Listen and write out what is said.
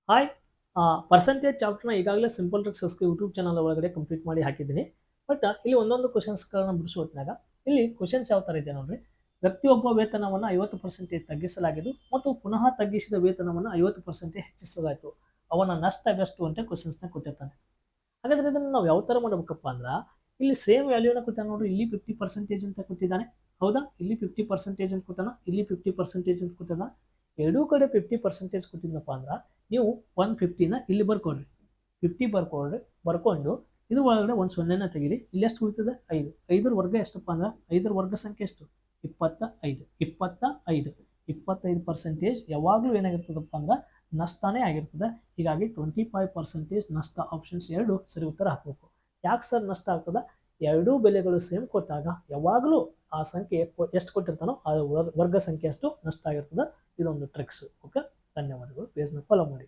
Hi percentage ಚಾಪ್ಟರ್ನ ಈಗಾಗಲೇ simple ಟ್ರಿಕ್ಸಸ್ಗೆ YouTube channel ಒಳಗಡೆ complete ಮಾಡಿ ಹಾಕಿದ್ದೀನಿ. ಬಟ್ ಇಲ್ಲಿ ಒಂದೊಂದು ಕ್ವಶನ್ಸ್ಗಳನ್ನ ಬಿಡಿಸೋ ಹೊತ್ನಾಗ ಇಲ್ಲಿ ಕ್ವಶನ್ಸ್ ಯಾವ ಥರ ಇದೆ ನೋಡ್ರಿ. ವ್ಯಕ್ತಿಯೊಬ್ಬ ವೇತನವನ್ನು 50% ತಗ್ಗಿಸಲಾಗಿದ್ದು ಮತ್ತು ಪುನಃ ತಗ್ಗಿಸಿದ ವೇತನವನ್ನು 50% ಹೆಚ್ಚಿಸಲಾಯಿತು. ಅವನ ನಷ್ಟವೆಷ್ಟು ಅಂತ ಕ್ವಶನ್ಸ್ನ ಕೊಟ್ಟಿರ್ತಾನೆ. ಹಾಗಾದ್ರೆ ಇದನ್ನು ನಾವು ಯಾವ ಥರ ಮಾಡಬೇಕಪ್ಪ ಅಂದ್ರೆ, ಇಲ್ಲಿ ಸೇಮ್ ವ್ಯಾಲ್ಯೂನ ಕೊಟ್ಟಾನೆ ನೋಡ್ರಿ. ಇಲ್ಲಿ 50% ಅಂತ ಕೊಟ್ಟಿದ್ದಾನೆ, ಹೌದಾ? ಇಲ್ಲಿ 50% ಅಂತ ಕೊಟ್ಟಾನ, ಇಲ್ಲಿ 50% ಅಂತ ಕೊಟ್ಟಾನ. ಎರಡೂ ಕಡೆ 50% ಕೊಟ್ಟಿದ್ನಪ್ಪ ಅಂದ್ರೆ ನೀವು 150ನ ಇಲ್ಲಿ ಬರ್ಕೊಳ್ರಿ. 50 ಬರ್ಕೊಂಡು ಇದು ಒಳಗಡೆ ಒಂದು ಸೊನ್ನೆನ ತೆಗೀರಿ. ಇಲ್ಲಿ ಎಷ್ಟು ಉಳಿತದೆ? 5. 5ರ ವರ್ಗ ಎಷ್ಟಪ್ಪ ಅಂದ್ರೆ 5ರ ವರ್ಗ ಸಂಖ್ಯೆ ಎಷ್ಟು? 25. 25% ಯಾವಾಗಲೂ ಏನಾಗಿರ್ತದಪ್ಪ ಅಂದ್ರೆ ನಷ್ಟನೇ ಆಗಿರ್ತದೆ. ಹೀಗಾಗಿ 25% ನಷ್ಟ. ಆಪ್ಷನ್ಸ್ 2 ಸರಿ ಉತ್ತರ ಹಾಕಬೇಕು. ಯಾಕೆ ಸರ್ ನಷ್ಟ ಆಗ್ತದೆ? ಎರಡೂ ಬೆಲೆಗಳು ಸೇಮ್ ಕೊಟ್ಟಾಗ ಯಾವಾಗಲೂ ಆ ಸಂಖ್ಯೆ ಎಷ್ಟು ಕೊಟ್ಟಿರ್ತಾನೋ ಆ ವರ್ಗ ಸಂಖ್ಯೆ ಅಷ್ಟು ನಷ್ಟ ಆಗಿರ್ತದೆ. ಇದೊಂದು ಟ್ರಿಕ್ಸ್. ಓಕೆ, ಧನ್ಯವಾದಗಳು. ಪೇಜ್ನ ಫಾಲೋ ಮಾಡಿ.